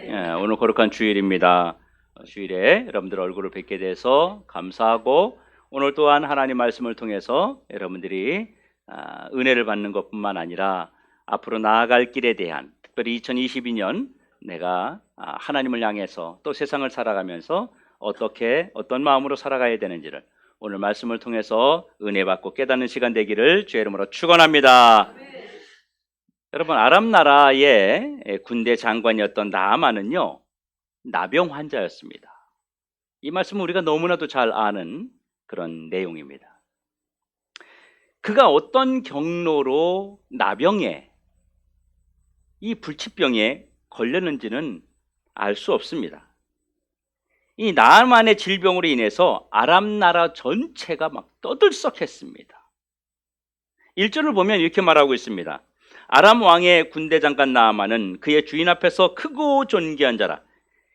오늘 거룩한 주일입니다. 주일에 여러분들 얼굴을 뵙게 돼서 감사하고 오늘 또한 하나님 말씀을 통해서 여러분들이 은혜를 받는 것뿐만 아니라 앞으로 나아갈 길에 대한 특별히 2022년 내가 하나님을 향해서 또 세상을 살아가면서 어떤 마음으로 살아가야 되는지를 오늘 말씀을 통해서 은혜 받고 깨닫는 시간 되기를 주의 이름으로 축원합니다. 여러분, 아람 나라의 군대 장관이었던 나아만은요, 나병 환자였습니다. 이 말씀은 우리가 너무나도 잘 아는 그런 내용입니다. 그가 어떤 경로로 나병에, 이 불치병에 걸렸는지는 알 수 없습니다. 이 나아만의 질병으로 인해서 아람 나라 전체가 막 떠들썩했습니다. 1절을 보면 이렇게 말하고 있습니다. 아람 왕의 군대 장관 나아만은 그의 주인 앞에서 크고 존귀한 자라.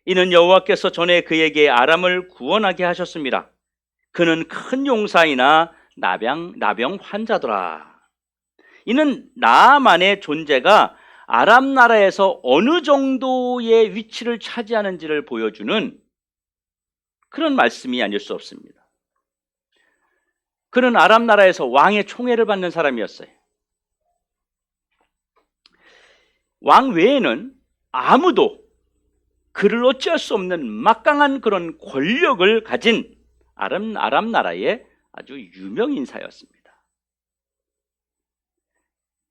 이는 여호와께서 전에 그에게 아람을 구원하게 하셨습니다. 그는 큰 용사이나 나병 환자더라. 이는 나아만의 존재가 아람 나라에서 어느 정도의 위치를 차지하는지를 보여주는 그런 말씀이 아닐 수 없습니다. 그는 아람 나라에서 왕의 총애를 받는 사람이었어요. 왕 외에는 아무도 그를 어찌할 수 없는 막강한 그런 권력을 가진 아람 나라의 아주 유명 인사였습니다.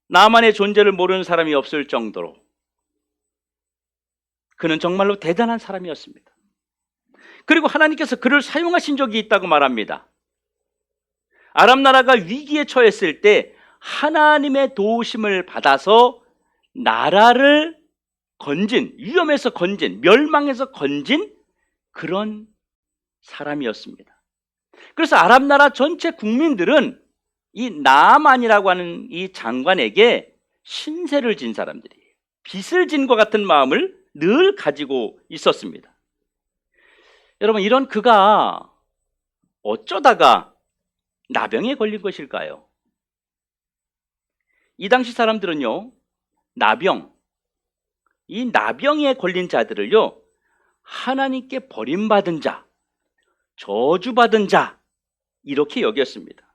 나만의 존재를 모르는 사람이 없을 정도로 그는 정말로 대단한 사람이었습니다. 그리고 하나님께서 그를 사용하신 적이 있다고 말합니다. 아람 나라가 위기에 처했을 때 하나님의 도우심을 받아서 나라를 건진, 위험에서 건진, 멸망에서 건진 그런 사람이었습니다. 그래서 아람 나라 전체 국민들은 이 나아만이라고 하는 이 장관에게 신세를 진 사람들이에요. 빚을 진 것 같은 마음을 늘 가지고 있었습니다. 여러분, 이런 그가 어쩌다가 나병에 걸린 것일까요? 이 당시 사람들은요, 이 나병에 걸린 자들을요, 하나님께 버림받은 자, 저주받은 자, 이렇게 여겼습니다.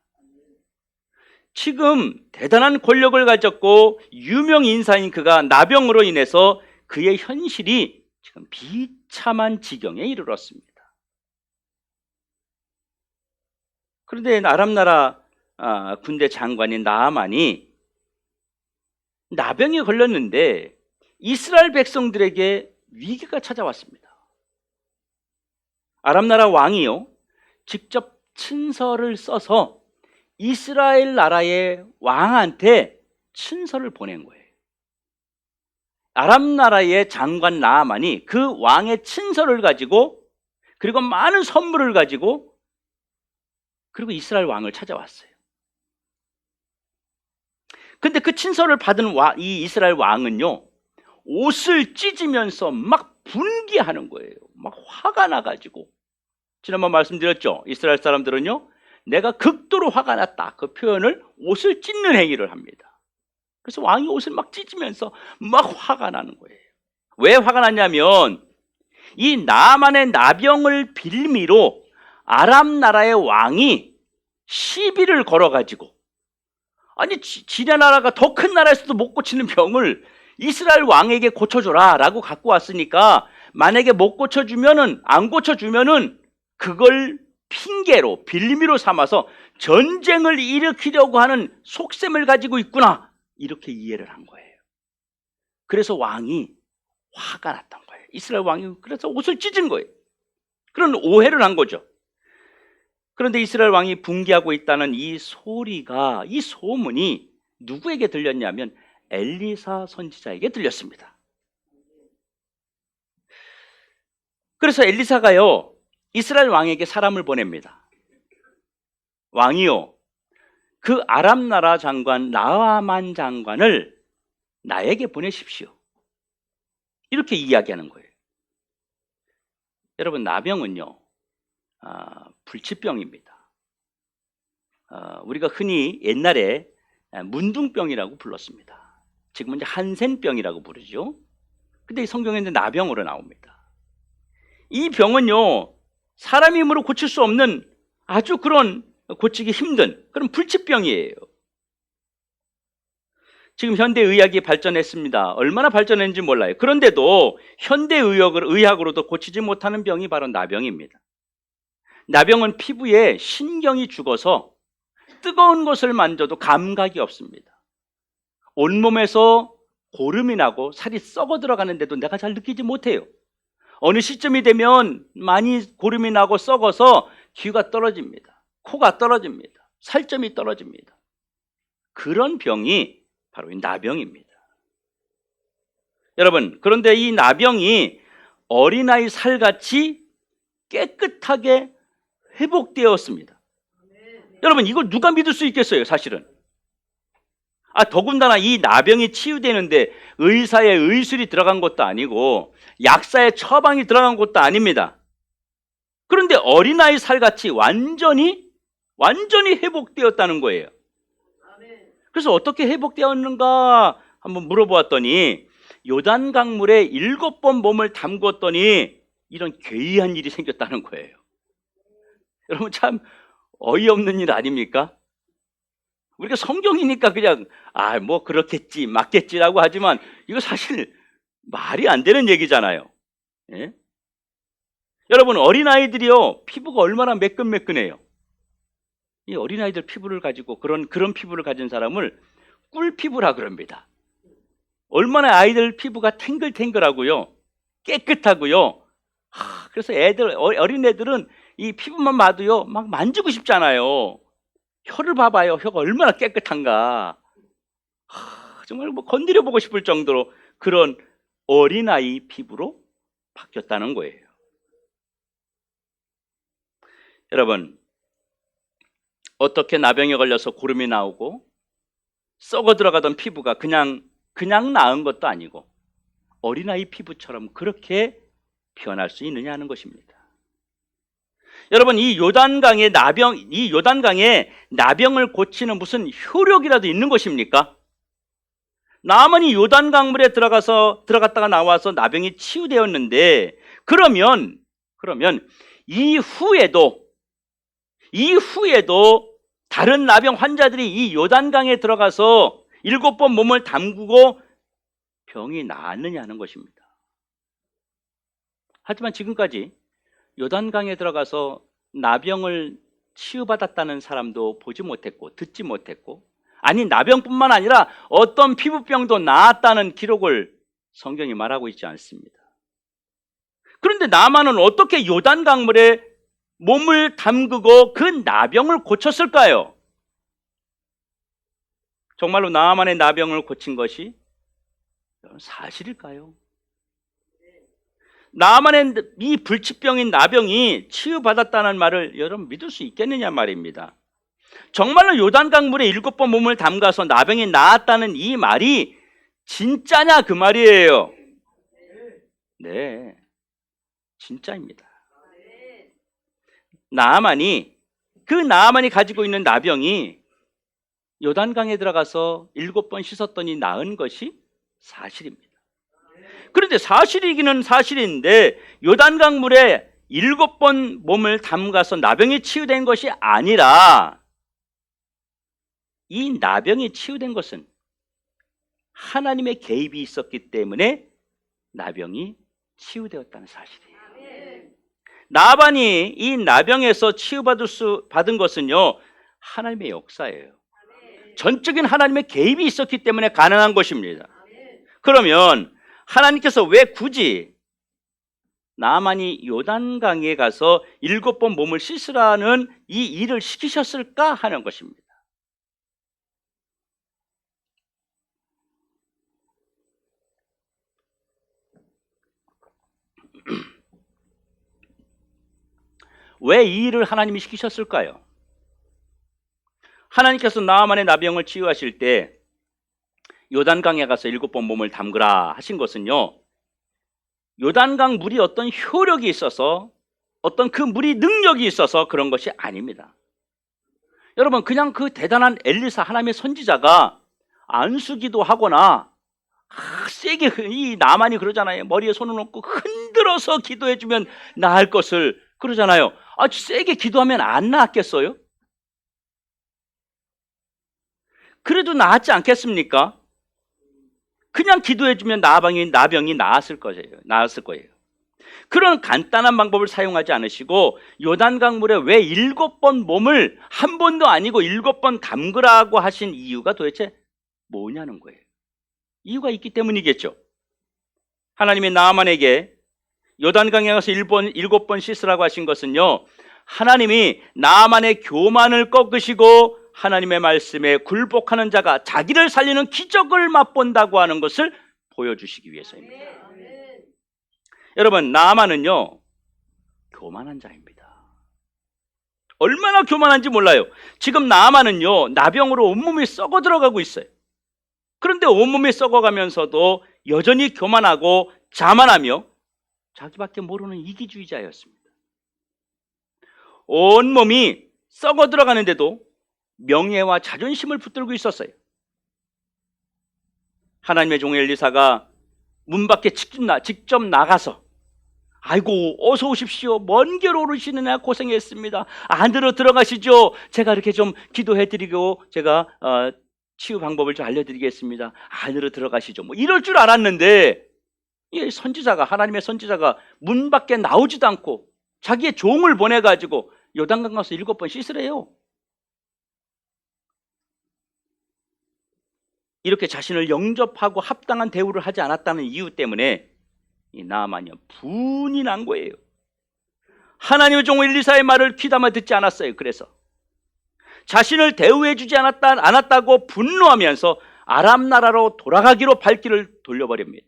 지금 대단한 권력을 가졌고 유명 인사인 그가 나병으로 인해서 그의 현실이 지금 비참한 지경에 이르렀습니다. 그런데 아람 나라 군대 장관인 나아만이 나병에 걸렸는데 이스라엘 백성들에게 위기가 찾아왔습니다. 아람 나라 왕이요, 직접 친서를 써서 이스라엘 나라의 왕한테 친서를 보낸 거예요. 아람 나라의 장관 나아만이 그 왕의 친서를 가지고 그리고 많은 선물을 가지고 그리고 이스라엘 왕을 찾아왔어요. 근데 그 친서를 받은 이 이스라엘 왕은요, 옷을 찢으면서 막 분개하는 거예요. 막 화가 나가지고. 지난번 말씀드렸죠. 이스라엘 사람들은요, 내가 극도로 화가 났다, 그 표현을 옷을 찢는 행위를 합니다. 그래서 왕이 옷을 막 찢으면서 막 화가 나는 거예요. 왜 화가 났냐면 이 나아만의 나병을 빌미로 아람 나라의 왕이 시비를 걸어가지고, 아니 지네 나라가 더 큰 나라에서도 못 고치는 병을 이스라엘 왕에게 고쳐줘라 라고 갖고 왔으니까, 만약에 못 고쳐주면은, 안 고쳐주면은 그걸 핑계로 빌미로 삼아서 전쟁을 일으키려고 하는 속셈을 가지고 있구나, 이렇게 이해를 한 거예요. 그래서 왕이 화가 났던 거예요. 이스라엘 왕이 그래서 옷을 찢은 거예요. 그런 오해를 한 거죠. 그런데 이스라엘 왕이 붕괴하고 있다는 이 소리가, 이 소문이 누구에게 들렸냐면 엘리사 선지자에게 들렸습니다. 그래서 엘리사가요, 이스라엘 왕에게 사람을 보냅니다. 왕이요, 그 아람 나라 장관 나아만 장관을 나에게 보내십시오, 이렇게 이야기하는 거예요. 여러분, 나병은요, 불치병입니다. 우리가 흔히 옛날에 문둥병이라고 불렀습니다. 지금은 이제 한센병이라고 부르죠. 근데 이 성경에는 나병으로 나옵니다. 이 병은요, 사람 힘으로 고칠 수 없는 아주 그런 고치기 힘든 그런 불치병이에요. 지금 현대의학이 발전했습니다. 얼마나 발전했는지 몰라요. 그런데도 현대의학으로도 고치지 못하는 병이 바로 나병입니다. 나병은 피부에 신경이 죽어서 뜨거운 것을 만져도 감각이 없습니다. 온몸에서 고름이 나고 살이 썩어 들어가는데도 내가 잘 느끼지 못해요. 어느 시점이 되면 많이 고름이 나고 썩어서 귀가 떨어집니다. 코가 떨어집니다. 살점이 떨어집니다. 그런 병이 바로 이 나병입니다. 여러분, 그런데 이 나병이 어린아이 살같이 깨끗하게 회복되었습니다. 여러분, 이걸 누가 믿을 수 있겠어요, 사실은? 더군다나 이 나병이 치유되는데 의사의 의술이 들어간 것도 아니고 약사의 처방이 들어간 것도 아닙니다. 그런데 어린아이 살같이 완전히 회복되었다는 거예요. 그래서 어떻게 회복되었는가 한번 물어보았더니 요단강물에 7번 몸을 담궜더니 이런 괴이한 일이 생겼다는 거예요. 여러분, 참 어이없는 일 아닙니까? 우리가 성경이니까 그냥 뭐 그렇겠지, 맞겠지라고 하지만 이거 사실 말이 안 되는 얘기잖아요. 예? 여러분, 어린아이들이요, 피부가 얼마나 매끈매끈해요. 이 어린아이들 피부를 가지고 그런 피부를 가진 사람을 꿀피부라 그럽니다. 얼마나 아이들 피부가 탱글탱글하고요, 깨끗하고요. 그래서 어린애들은 이 피부만 봐도요, 막 만지고 싶잖아요. 혀를 봐봐요. 혀가 얼마나 깨끗한가. 정말 뭐 건드려 보고 싶을 정도로 그런 어린아이 피부로 바뀌었다는 거예요. 여러분, 어떻게 나병에 걸려서 고름이 나오고 썩어 들어가던 피부가 그냥 나은 것도 아니고 어린아이 피부처럼 그렇게 변할 수 있느냐는 것입니다. 여러분, 이 요단강에 나병을 고치는 무슨 효력이라도 있는 것입니까? 나만이 요단강물에 들어갔다가 나와서 나병이 치유되었는데, 그러면 이후에도 다른 나병 환자들이 이 요단강에 들어가서 7번 몸을 담그고 병이 나았느냐는 것입니다. 하지만 지금까지 요단강에 들어가서 나병을 치유받았다는 사람도 보지 못했고 듣지 못했고, 아니 나병뿐만 아니라 어떤 피부병도 나았다는 기록을 성경이 말하고 있지 않습니다. 그런데 나만은 어떻게 요단강물에 몸을 담그고 그 나병을 고쳤을까요? 정말로 나만의 나병을 고친 것이 사실일까요? 나만의 이 불치병인 나병이 치유받았다는 말을 여러분 믿을 수 있겠느냐 말입니다. 정말로 요단강물에 7번 몸을 담가서 나병이 나았다는 이 말이 진짜냐 그 말이에요. 네, 진짜입니다. 나아만이 가지고 있는 나병이 요단강에 들어가서 7번 씻었더니 나은 것이 사실입니다. 그런데 사실이기는 사실인데 요단강물에 7번 몸을 담가서 나병이 치유된 것이 아니라 이 나병이 치유된 것은 하나님의 개입이 있었기 때문에 나병이 치유되었다는 사실이에요. 나반이 이 나병에서 치유받은 것은요, 하나님의 역사예요. 전적인 하나님의 개입이 있었기 때문에 가능한 것입니다. 그러면 하나님께서 왜 굳이 나만이 요단강에 가서 7번 몸을 씻으라는 이 일을 시키셨을까 하는 것입니다. 왜 이 일을 하나님이 시키셨을까요? 하나님께서 나아만의 나병을 치유하실 때 요단강에 가서 7번 몸을 담그라 하신 것은요, 요단강 물이 어떤 효력이 있어서, 어떤 그 물이 능력이 있어서 그런 것이 아닙니다. 여러분, 그냥 그 대단한 엘리사 하나님의 선지자가 안수기도 하거나 세게 이 나만이 그러잖아요. 머리에 손을 얹고 흔들어서 기도해주면 나을 것을 그러잖아요. 아주 세게 기도하면 안 나았겠어요? 그래도 나았지 않겠습니까? 그냥 기도해주면 나병이 나았을 거예요. 그런 간단한 방법을 사용하지 않으시고 요단강물에 왜 7번 몸을 한 번도 아니고 7번 담그라고 하신 이유가 도대체 뭐냐는 거예요. 이유가 있기 때문이겠죠. 하나님이 나아만에게 요단강에 가서 7번 씻으라고 하신 것은요, 하나님이 나아만의 교만을 꺾으시고 하나님의 말씀에 굴복하는 자가 자기를 살리는 기적을 맛본다고 하는 것을 보여주시기 위해서입니다. 여러분, 나아만은요 교만한 자입니다. 얼마나 교만한지 몰라요. 지금 나아만은요 나병으로 온몸이 썩어 들어가고 있어요. 그런데 온몸이 썩어가면서도 여전히 교만하고 자만하며 자기밖에 모르는 이기주의자였습니다. 온몸이 썩어 들어가는데도 명예와 자존심을 붙들고 있었어요. 하나님의 종 엘리사가 문 밖에 직접 나가서 아이고 어서 오십시오. 먼 길 오르시느냐 고생했습니다. 안으로 들어가시죠. 제가 이렇게 좀 기도해드리고 제가 치유 방법을 좀 알려드리겠습니다. 안으로 들어가시죠. 뭐 이럴 줄 알았는데 이 선지자가 하나님의 선지자가 문 밖에 나오지도 않고 자기의 종을 보내가지고 요단강 가서 7번 씻으래요. 이렇게 자신을 영접하고 합당한 대우를 하지 않았다는 이유 때문에 이 나아만이 분이 난 거예요. 하나님의 종 엘리사의 말을 귀담아 듣지 않았어요. 그래서 자신을 대우해주지 않았다고 분노하면서 아람 나라로 돌아가기로 발길을 돌려버립니다.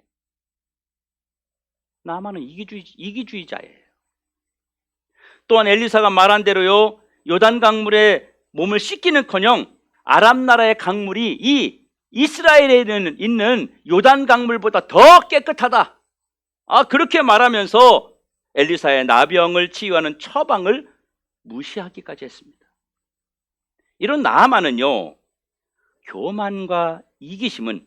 나아만은 이기주의자예요. 또한 엘리사가 말한 대로요, 요단 강물에 몸을 씻기는커녕 아람 나라의 강물이 이 이스라엘에 있는 요단 강물보다 더 깨끗하다. 그렇게 말하면서 엘리사의 나병을 치유하는 처방을 무시하기까지 했습니다. 이런 나아만은요, 교만과 이기심은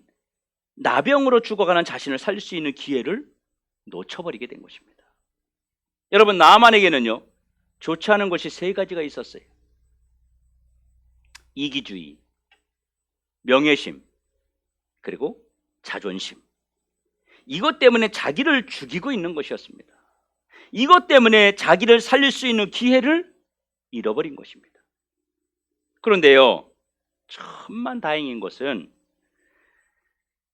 나병으로 죽어가는 자신을 살릴 수 있는 기회를 놓쳐버리게 된 것입니다. 여러분, 나아만에게는요 좋지 않은 것이 3가지가 있었어요. 이기주의, 명예심, 그리고 자존심. 이것 때문에 자기를 죽이고 있는 것이었습니다. 이것 때문에 자기를 살릴 수 있는 기회를 잃어버린 것입니다. 그런데요, 천만 다행인 것은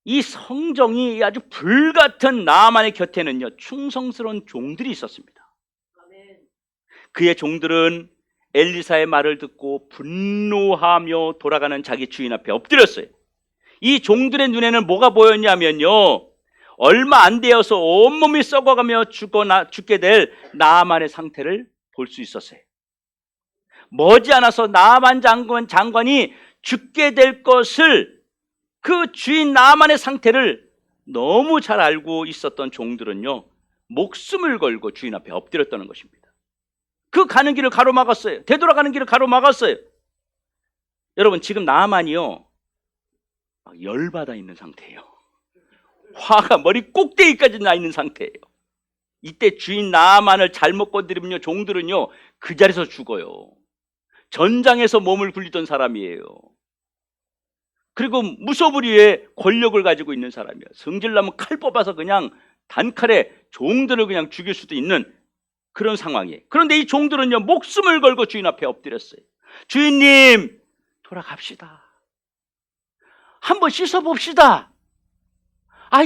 이 성정이 아주 불같은 나아만의 곁에는요 충성스러운 종들이 있었습니다. 그의 종들은 엘리사의 말을 듣고 분노하며 돌아가는 자기 주인 앞에 엎드렸어요. 이 종들의 눈에는 뭐가 보였냐면요, 얼마 안 되어서 온몸이 썩어가며 죽게 될 나아만의 상태를 볼 수 있었어요. 머지않아서 나아만 장관이 죽게 될 것을, 그 주인 나아만의 상태를 너무 잘 알고 있었던 종들은요 목숨을 걸고 주인 앞에 엎드렸다는 것입니다. 그 가는 길을 가로막았어요. 되돌아가는 길을 가로막았어요. 여러분, 지금 나아만이요 열받아 있는 상태예요. 화가 머리 꼭대기까지 나 있는 상태예요. 이때 주인 나아만을 잘못 건드리면요 종들은요 그 자리에서 죽어요. 전장에서 몸을 굴리던 사람이에요. 그리고 무소불위의 권력을 가지고 있는 사람이에요. 성질나면 칼 뽑아서 그냥 단칼에 종들을 그냥 죽일 수도 있는 그런 상황이에요. 그런데 이 종들은요 목숨을 걸고 주인 앞에 엎드렸어요. 주인님, 돌아갑시다. 한번 씻어봅시다.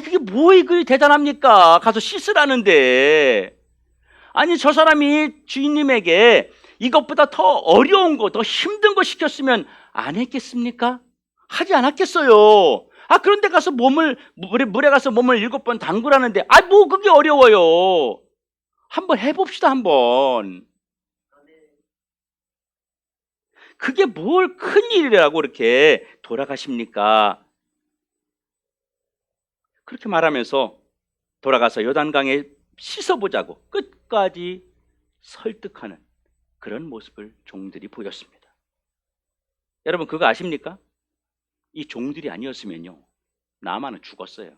그게 뭐 이거 대단합니까? 가서 씻으라는데. 아니, 저 사람이 주인님에게 이것보다 더 어려운 거, 더 힘든 거 시켰으면 안 했겠습니까? 하지 않았겠어요. 그런데 가서 물에 가서 몸을 7번 담그라는데, 뭐 그게 어려워요. 한번 해봅시다, 한번. 그게 뭘 큰일이라고 이렇게 돌아가십니까? 그렇게 말하면서 돌아가서 요단강에 씻어보자고 끝까지 설득하는 그런 모습을 종들이 보였습니다. 여러분, 그거 아십니까? 이 종들이 아니었으면요 나아만은 죽었어요.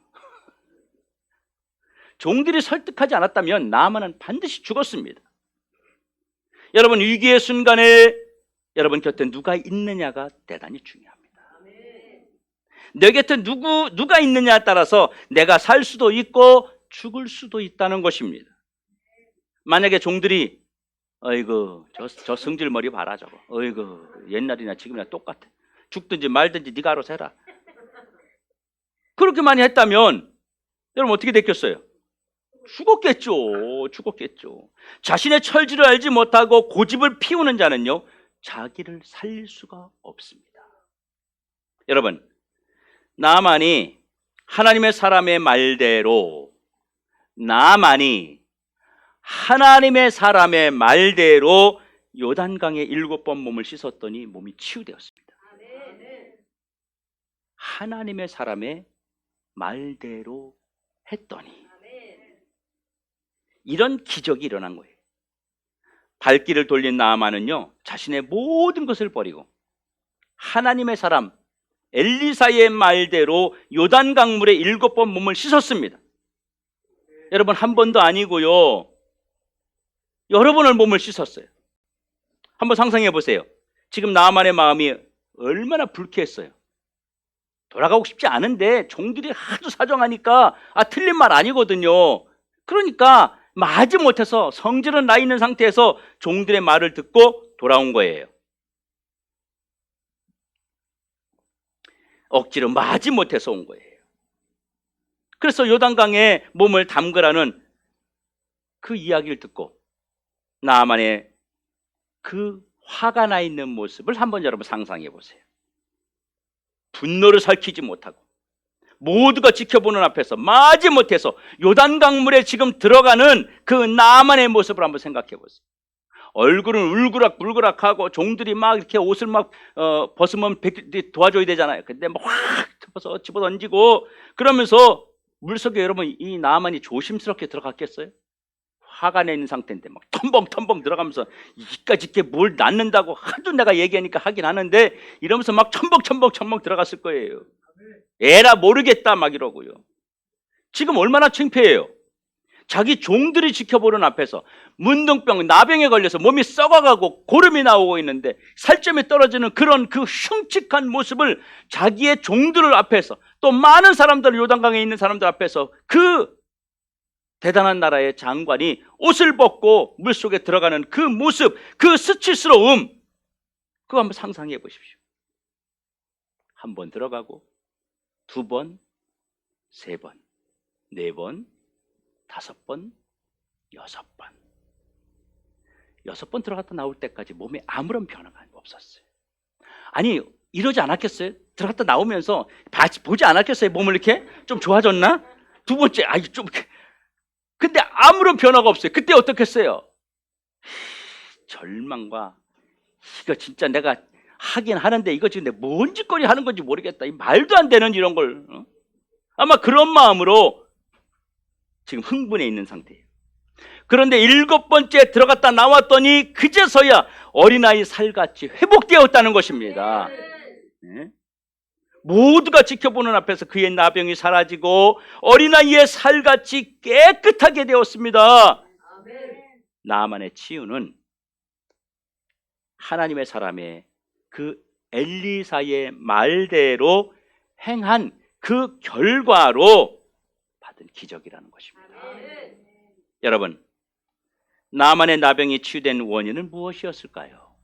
종들이 설득하지 않았다면 나아만은 반드시 죽었습니다. 여러분, 위기의 순간에 여러분 곁에 누가 있느냐가 대단히 중요합니다. 내 곁에 누가 있느냐에 따라서 내가 살 수도 있고 죽을 수도 있다는 것입니다. 만약에 종들이 어이구 저 성질머리 봐라 저거, 어이구 옛날이나 지금이나 똑같아, 죽든지 말든지 네가 알아서 해라, 그렇게 많이 했다면 여러분 어떻게 됐겠어요? 죽었겠죠. 자신의 처지를 알지 못하고 고집을 피우는 자는요, 자기를 살릴 수가 없습니다. 여러분, 나아만이 하나님의 사람의 말대로 요단강에 7번 몸을 씻었더니 몸이 치유되었습니다. 하나님의 사람의 말대로 했더니 이런 기적이 일어난 거예요. 발길을 돌린 나아만은요, 자신의 모든 것을 버리고 하나님의 사람 엘리사의 말대로 요단 강물에 7번 몸을 씻었습니다. 여러분, 한 번도 아니고요, 여러 번을 몸을 씻었어요. 한번 상상해 보세요. 지금 나아만의 마음이 얼마나 불쾌했어요. 돌아가고 싶지 않은데 종들이 하도 사정하니까 틀린 말 아니거든요. 그러니까 마지못해서 성질은 나 있는 상태에서 종들의 말을 듣고 돌아온 거예요. 억지로 마지못해서 온 거예요. 그래서 요단강에 몸을 담그라는 그 이야기를 듣고 나아만의 그 화가 나 있는 모습을 한번 여러분 상상해 보세요. 분노를 살키지 못하고 모두가 지켜보는 앞에서 마지못해서 요단강물에 지금 들어가는 그 나아만의 모습을 한번 생각해 보세요. 얼굴은 울그락불그락하고 종들이 막 이렇게 옷을 막 벗으면 도와줘야 되잖아요. 근데 막 확 집어던지고 그러면서 물속에 여러분 이 나아만이 조심스럽게 들어갔겠어요? 화가 내 있는 상태인데 막 텀벙텀벙 들어가면서 이까짓 게 뭘 낳는다고 하도 내가 얘기하니까 하긴 하는데 이러면서 막 첨벙 들어갔을 거예요. 에라 모르겠다 막 이러고요. 지금 얼마나 창피해요. 자기 종들이 지켜보는 앞에서 문둥병, 나병에 걸려서 몸이 썩어가고 고름이 나오고 있는데 살점이 떨어지는 그런 그 흉측한 모습을 자기의 종들을 앞에서 또 많은 사람들, 요단강에 있는 사람들 앞에서 그 대단한 나라의 장관이 옷을 벗고 물속에 들어가는 그 모습, 그 수치스러움, 그거 한번 상상해 보십시오. 한 번 들어가고 2번, 3번, 4번, 5번, 6번. 6번 들어갔다 나올 때까지 몸에 아무런 변화가 없었어요. 아니, 이러지 않았겠어요? 들어갔다 나오면서 보지 않았겠어요? 몸을 이렇게 좀 좋아졌나? 2번째, 좀 근데 아무런 변화가 없어요. 그때 어떻겠어요? 절망과 이거 진짜 내가 하긴 하는데 이거 지금 내가 뭔 짓거리 하는 건지 모르겠다. 이 말도 안 되는 이런 걸 아마 그런 마음으로 지금 흥분해 있는 상태예요. 그런데 7번째 들어갔다 나왔더니 그제서야 어린아이 살같이 회복되었다는 것입니다. 네? 모두가 지켜보는 앞에서 그의 나병이 사라지고 어린아이의 살같이 깨끗하게 되었습니다. 나아만의 치유는 하나님의 사람의 그 엘리사의 말대로 행한 그 결과로 받은 기적이라는 것입니다. 여러분, 나아만의 나병이 치유된 원인은 무엇이었을까요?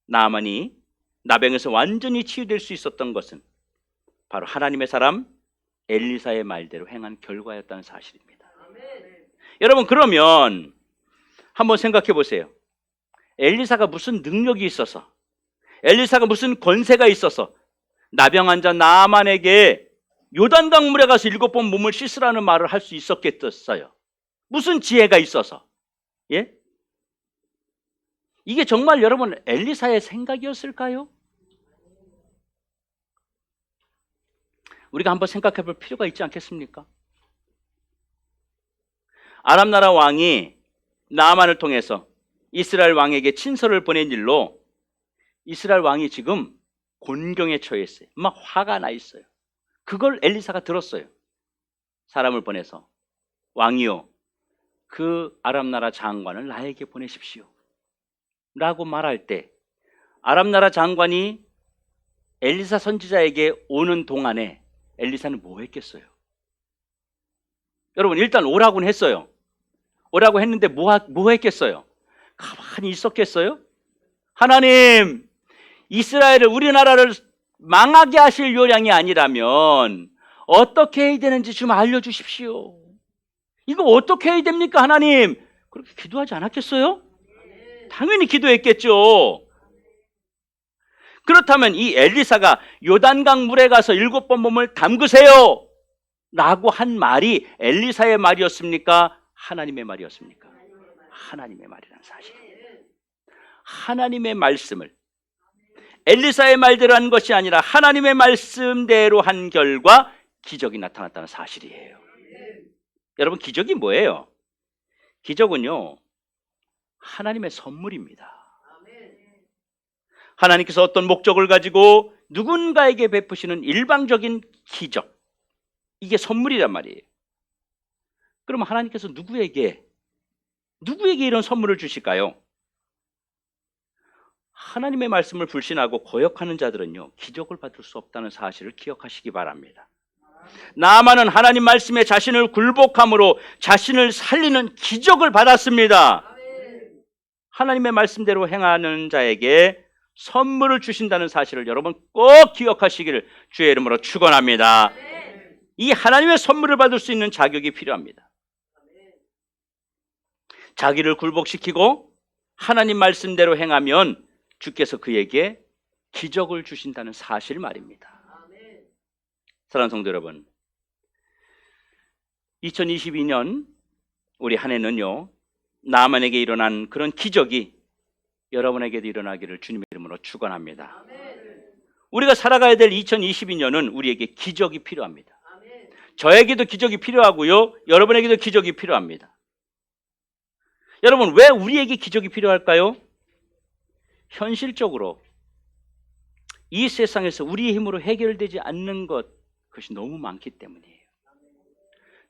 나아만이 나병에서 완전히 치유될 수 있었던 것은 바로 하나님의 사람 엘리사의 말대로 행한 결과였다는 사실입니다. 여러분, 그러면 한번 생각해 보세요. 엘리사가 무슨 능력이 있어서, 엘리사가 무슨 권세가 있어서 나병 환자 나아만에게 요단강물에 가서 7번 몸을 씻으라는 말을 할 수 있었겠어요? 무슨 지혜가 있어서? 예? 이게 정말 여러분 엘리사의 생각이었을까요? 우리가 한번 생각해 볼 필요가 있지 않겠습니까? 아람 나라 왕이 나아만을 통해서 이스라엘 왕에게 친서를 보낸 일로 이스라엘 왕이 지금 곤경에 처해 있어요. 막 화가 나 있어요. 그걸 엘리사가 들었어요. 사람을 보내서 왕이요, 그 아람 나라 장관을 나에게 보내십시오 라고 말할 때 아람 나라 장관이 엘리사 선지자에게 오는 동안에 엘리사는 뭐 했겠어요? 여러분, 일단 오라고는 했어요. 오라고 했는데 뭐 했겠어요? 가만히 있었겠어요? 하나님, 이스라엘을, 우리나라를 망하게 하실 요량이 아니라면 어떻게 해야 되는지 좀 알려주십시오. 이거 어떻게 해야 됩니까, 하나님? 그렇게 기도하지 않았겠어요? 당연히 기도했겠죠. 그렇다면 이 엘리사가 요단강 물에 가서 7번 몸을 담그세요 라고 한 말이 엘리사의 말이었습니까? 하나님의 말이었습니까? 하나님의 말이라는 사실. 하나님의 말씀을 엘리사의 말대로 한 것이 아니라 하나님의 말씀대로 한 결과 기적이 나타났다는 사실이에요. 여러분, 기적이 뭐예요? 기적은요, 하나님의 선물입니다. 하나님께서 어떤 목적을 가지고 누군가에게 베푸시는 일방적인 기적, 이게 선물이란 말이에요. 그러면 하나님께서 누구에게 이런 선물을 주실까요? 하나님의 말씀을 불신하고 거역하는 자들은요, 기적을 받을 수 없다는 사실을 기억하시기 바랍니다. 나아만은 하나님 말씀에 자신을 굴복함으로 자신을 살리는 기적을 받았습니다. 하나님의 말씀대로 행하는 자에게 선물을 주신다는 사실을 여러분 꼭 기억하시기를 주의 이름으로 축원합니다. 이 하나님의 선물을 받을 수 있는 자격이 필요합니다. 자기를 굴복시키고 하나님 말씀대로 행하면 주께서 그에게 기적을 주신다는 사실 말입니다. 사랑하는 성도 여러분, 2022년 우리 한 해는요, 나만에게 일어난 그런 기적이 여러분에게도 일어나기를 주님의 이름으로 축원합니다. 우리가 살아가야 될 2022년은 우리에게 기적이 필요합니다. 저에게도 기적이 필요하고요, 여러분에게도 기적이 필요합니다. 여러분, 왜 우리에게 기적이 필요할까요? 현실적으로 이 세상에서 우리의 힘으로 해결되지 않는 그것이 너무 많기 때문이에요.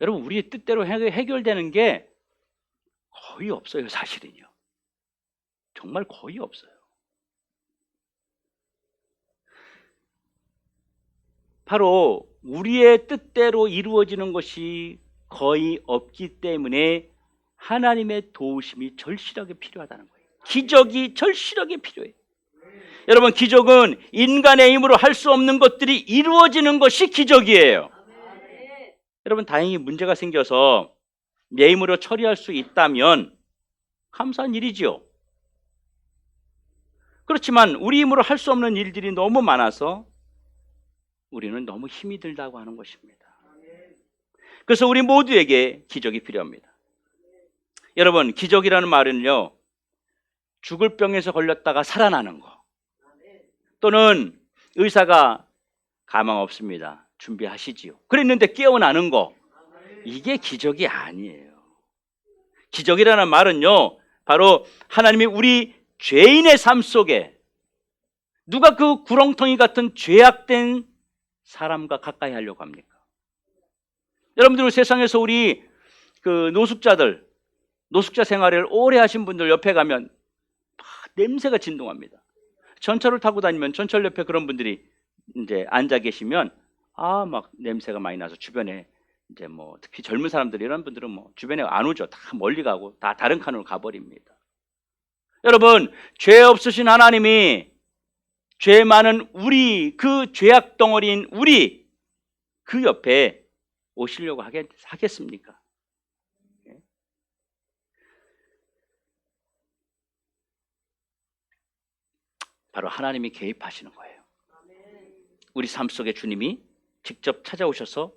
여러분, 우리의 뜻대로 해결되는 게 거의 없어요, 사실은요. 정말 거의 없어요. 바로 우리의 뜻대로 이루어지는 것이 거의 없기 때문에 하나님의 도우심이 절실하게 필요하다는 거예요. 기적이 절실하게 필요해요. 여러분, 기적은 인간의 힘으로 할 수 없는 것들이 이루어지는 것이 기적이에요. 여러분, 다행히 문제가 생겨서 내 힘으로 처리할 수 있다면 감사한 일이지요. 그렇지만 우리 힘으로 할 수 없는 일들이 너무 많아서 우리는 너무 힘이 들다고 하는 것입니다. 그래서 우리 모두에게 기적이 필요합니다. 여러분, 기적이라는 말은요, 죽을 병에서 걸렸다가 살아나는 거, 또는 의사가 가망 없습니다, 준비하시지요, 그랬는데 깨어나는 거, 이게 기적이 아니에요. 기적이라는 말은요, 바로 하나님이 우리 죄인의 삶 속에 누가 그 구렁텅이 같은 죄악된 사람과 가까이 하려고 합니까? 여러분들, 세상에서 우리 그 노숙자 생활을 오래 하신 분들 옆에 가면 냄새가 진동합니다. 전철을 타고 다니면 전철 옆에 그런 분들이 이제 앉아 계시면 막 냄새가 많이 나서 주변에 이제 뭐 특히 젊은 사람들, 이런 분들은 뭐 주변에 안 오죠. 다 멀리 가고 다 다른 칸으로 가버립니다. 여러분, 죄 없으신 하나님이 죄 많은 우리, 그 죄악 덩어리인 우리 그 옆에 오시려고 하겠습니까? 바로 하나님이 개입하시는 거예요. 우리 삶 속에 주님이 직접 찾아오셔서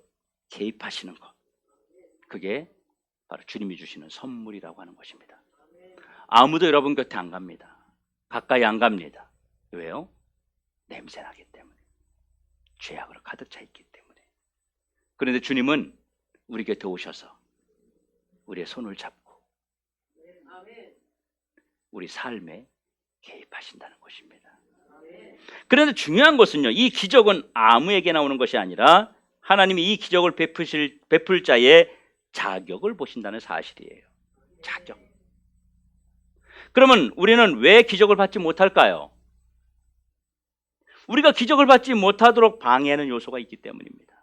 개입하시는 것, 그게 바로 주님이 주시는 선물이라고 하는 것입니다. 아무도 여러분 곁에 안 갑니다. 가까이 안 갑니다. 왜요? 냄새나기 때문에, 죄악으로 가득 차 있기 때문에. 그런데 주님은 우리 곁에 오셔서 우리의 손을 잡고 우리 삶에 개입하신다는 것입니다. 그런데 중요한 것은요, 이 기적은 아무에게 나오는 것이 아니라 하나님이 이 기적을 베풀 자의 자격을 보신다는 사실이에요. 자격. 그러면 우리는 왜 기적을 받지 못할까요? 우리가 기적을 받지 못하도록 방해하는 요소가 있기 때문입니다.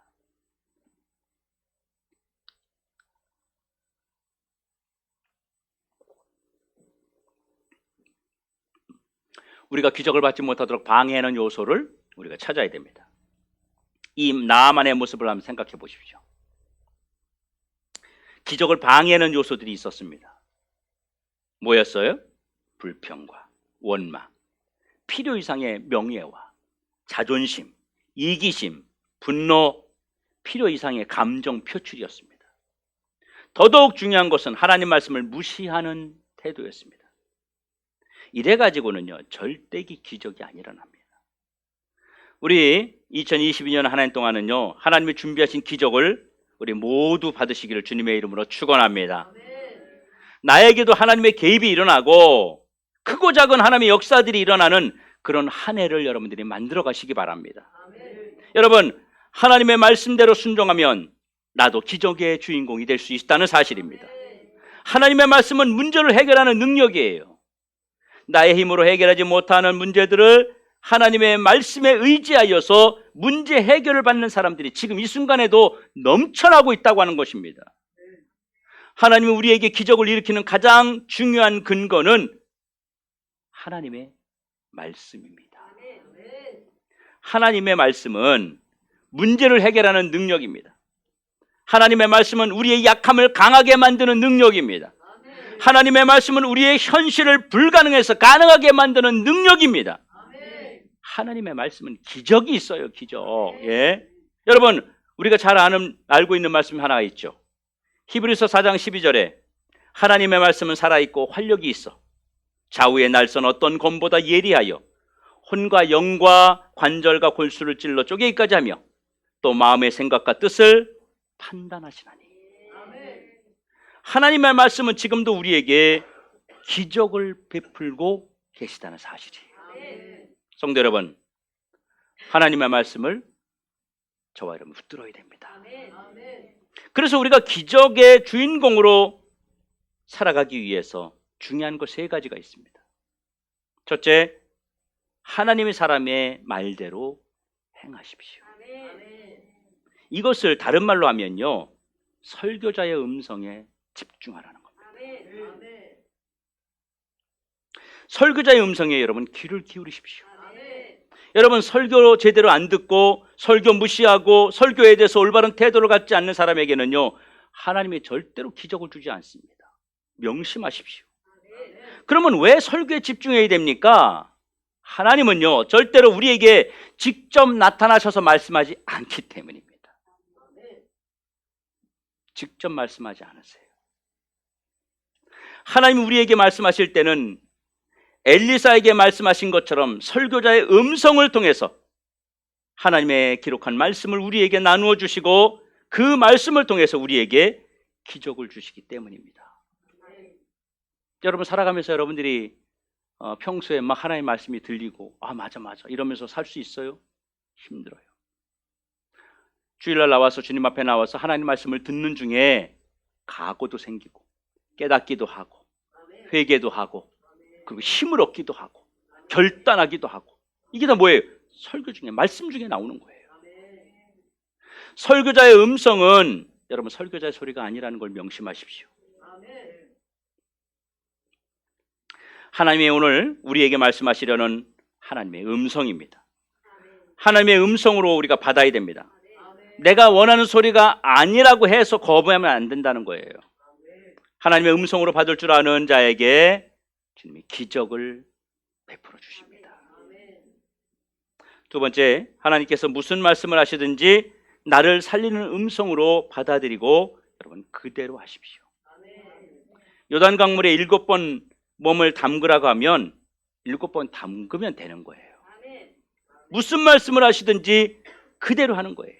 우리가 기적을 받지 못하도록 방해하는 요소를 우리가 찾아야 됩니다. 이 나아만의 모습을 한번 생각해 보십시오. 기적을 방해하는 요소들이 있었습니다. 뭐였어요? 불평과 원망, 필요 이상의 명예와 자존심, 이기심, 분노, 필요 이상의 감정 표출이었습니다. 더더욱 중요한 것은 하나님 말씀을 무시하는 태도였습니다. 이래가지고는요, 절대 기적이 안 일어납니다. 우리 2022년 한 해 동안은요, 하나님이 준비하신 기적을 우리 모두 받으시기를 주님의 이름으로 축원합니다. 나에게도 하나님의 개입이 일어나고 크고 작은 하나님의 역사들이 일어나는 그런 한 해를 여러분들이 만들어 가시기 바랍니다. 여러분, 하나님의 말씀대로 순종하면 나도 기적의 주인공이 될 수 있다는 사실입니다. 하나님의 말씀은 문제를 해결하는 능력이에요. 나의 힘으로 해결하지 못하는 문제들을 하나님의 말씀에 의지하여서 문제 해결을 받는 사람들이 지금 이 순간에도 넘쳐나고 있다고 하는 것입니다. 하나님이 우리에게 기적을 일으키는 가장 중요한 근거는 하나님의 말씀입니다. 하나님의 말씀은 문제를 해결하는 능력입니다. 하나님의 말씀은 우리의 약함을 강하게 만드는 능력입니다. 하나님의 말씀은 우리의 현실을 불가능해서 가능하게 만드는 능력입니다. 하나님의 말씀은 기적이 있어요. 기적. 예. 여러분, 우리가 잘 알고 있는 말씀 하나가 있죠. 히브리서 4장 12절에 하나님의 말씀은 살아있고 활력이 있어 좌우의 날선 어떤 검보다 예리하여 혼과 영과 관절과 골수를 찔러 쪼개기까지 하며 또 마음의 생각과 뜻을 판단하시나니. 하나님의 말씀은 지금도 우리에게 기적을 베풀고 계시다는 사실이에요. 성도 여러분, 하나님의 말씀을 저와 여러분 붙들어야 됩니다. 그래서 우리가 기적의 주인공으로 살아가기 위해서 중요한 것 세 가지가 있습니다. 첫째, 하나님의 사람의 말대로 행하십시오. 이것을 다른 말로 하면요, 설교자의 음성에 집중하라는 겁니다. 설교자의 음성에 여러분 귀를 기울이십시오. 여러분, 설교 제대로 안 듣고 설교 무시하고 설교에 대해서 올바른 태도를 갖지 않는 사람에게는요, 하나님이 절대로 기적을 주지 않습니다. 명심하십시오. 그러면 왜 설교에 집중해야 됩니까? 하나님은요, 절대로 우리에게 직접 나타나셔서 말씀하지 않기 때문입니다. 직접 말씀하지 않으세요. 하나님이 우리에게 말씀하실 때는 엘리사에게 말씀하신 것처럼 설교자의 음성을 통해서 하나님의 기록한 말씀을 우리에게 나누어 주시고 그 말씀을 통해서 우리에게 기적을 주시기 때문입니다. 여러분, 살아가면서 여러분들이 평소에 막 하나님의 말씀이 들리고 맞아 이러면서 살 수 있어요? 힘들어요. 주일날 나와서 주님 앞에 나와서 하나님 말씀을 듣는 중에 각오도 생기고 깨닫기도 하고 회개도 하고 그리고 힘을 얻기도 하고 결단하기도 하고, 이게 다 뭐예요? 설교 중에, 말씀 중에 나오는 거예요. 설교자의 음성은 여러분 설교자의 소리가 아니라는 걸 명심하십시오. 하나님이 오늘 우리에게 말씀하시려는 하나님의 음성입니다. 하나님의 음성으로 우리가 받아야 됩니다. 내가 원하는 소리가 아니라고 해서 거부하면 안 된다는 거예요. 하나님의 음성으로 받을 줄 아는 자에게 주님이 기적을 베풀어 주십니다. 두 번째, 하나님께서 무슨 말씀을 하시든지 나를 살리는 음성으로 받아들이고 여러분 그대로 하십시오. 요단강물에 7번 몸을 담그라고 하면 7번 담그면 되는 거예요. 무슨 말씀을 하시든지 그대로 하는 거예요.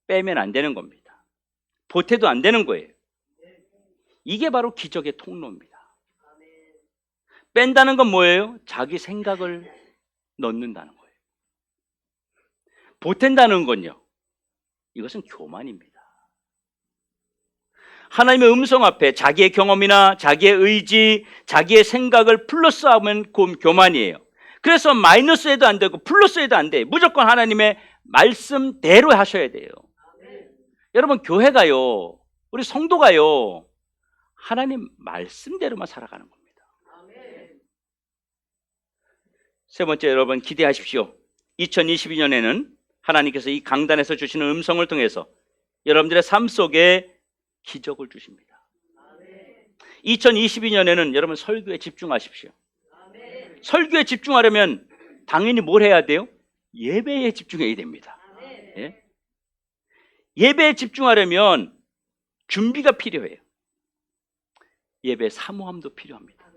빼면 안 되는 겁니다. 보태도 안 되는 거예요. 이게 바로 기적의 통로입니다. 뺀다는 건 뭐예요? 자기 생각을 넣는다는 거예요. 보탠다는 건요, 이것은 교만입니다. 하나님의 음성 앞에 자기의 경험이나 자기의 의지, 자기의 생각을 플러스하면 교만이에요. 그래서 마이너스해도 안 되고 플러스해도 안 돼요. 무조건 하나님의 말씀대로 하셔야 돼요. 여러분, 교회가요, 우리 성도가요, 하나님 말씀대로만 살아가는 겁니다. 세 번째, 여러분 기대하십시오. 2022년에는 하나님께서 이 강단에서 주시는 음성을 통해서 여러분들의 삶 속에 기적을 주십니다. 2022년에는 여러분 설교에 집중하십시오. 설교에 집중하려면 당연히 뭘 해야 돼요? 예배에 집중해야 됩니다. 예? 예배에 집중하려면 준비가 필요해요. 예배 사모함도 필요합니다.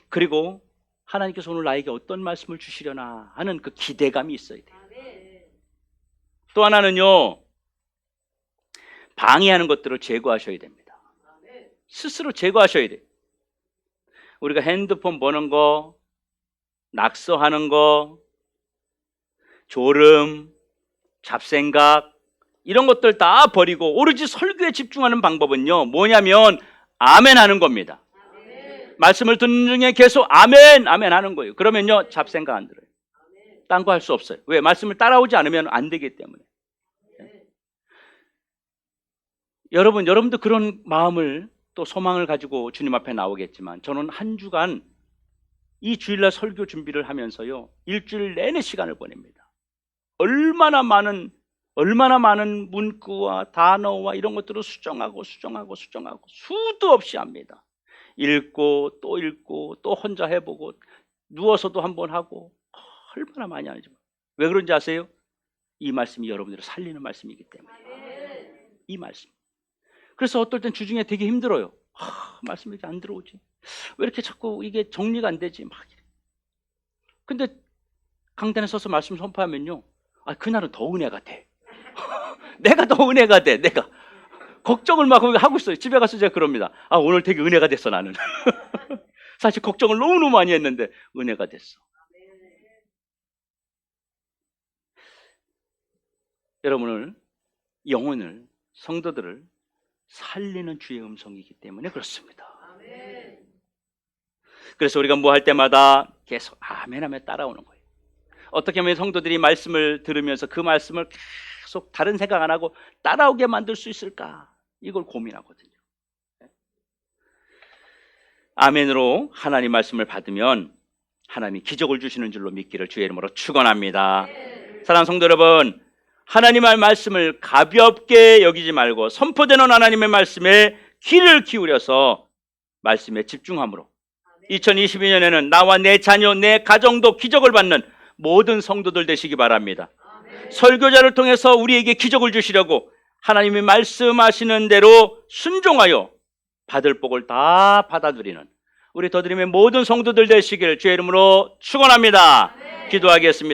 그리고 하나님께서 오늘 나에게 어떤 말씀을 주시려나 하는 그 기대감이 있어야 돼요. 또 하나는요, 방해하는 것들을 제거하셔야 됩니다. 스스로 제거하셔야 돼요. 우리가 핸드폰 보는 거, 낙서하는 거, 졸음, 잡생각 이런 것들 다 버리고 오로지 설교에 집중하는 방법은요, 뭐냐면 아멘 하는 겁니다. 말씀을 듣는 중에 계속 아멘, 아멘 하는 거예요. 그러면요, 잡생각 안 들어요. 딴 거 할 수 없어요. 왜? 말씀을 따라오지 않으면 안 되기 때문에. 여러분도 그런 마음을 또 소망을 가지고 주님 앞에 나오겠지만, 저는 한 주간 이 주일날 설교 준비를 하면서요, 일주일 내내 시간을 보냅니다. 얼마나 많은 문구와 단어와 이런 것들을 수도 없이 합니다. 읽고 또 혼자 해보고 누워서도 한번 하고 얼마나 많이 하는지. 왜 그런지 아세요? 이 말씀이 여러분들을 살리는 말씀이기 때문에. 이 말씀. 그래서 어떨 땐 주중에 되게 힘들어요. 말씀이 이렇게 안 들어오지? 왜 이렇게 자꾸 이게 정리가 안 되지? 막 이래. 근데 강단에 서서 말씀 선포하면요, 그날은 더 은혜가 돼. 내가 더 은혜가 돼. 내가 걱정을 막 하고 있어요. 집에 가서 제가 그럽니다. 오늘 되게 은혜가 됐어, 나는. 사실 걱정을 너무 많이 했는데 은혜가 됐어. 여러분을, 영혼을, 성도들을 살리는 주의 음성이기 때문에 그렇습니다. 그래서 우리가 뭐 할 때마다 계속 아멘 하며 따라오는 거예요. 어떻게 하면 성도들이 말씀을 들으면서 그 말씀을 계속 다른 생각 안 하고 따라오게 만들 수 있을까? 이걸 고민하거든요. 아멘으로 하나님 말씀을 받으면 하나님이 기적을 주시는 줄로 믿기를 주의 이름으로 축원합니다. 사랑하는 성도 여러분, 하나님의 말씀을 가볍게 여기지 말고 선포되는 하나님의 말씀에 귀를 기울여서 말씀에 집중함으로 2022년에는 나와 내 자녀, 내 가정도 기적을 받는 모든 성도들 되시기 바랍니다. 설교자를 통해서 우리에게 기적을 주시려고 하나님이 말씀하시는 대로 순종하여 받을 복을 다 받아들이는 우리 더드림의 모든 성도들 되시길 주의 이름으로 축원합니다. 기도하겠습니다.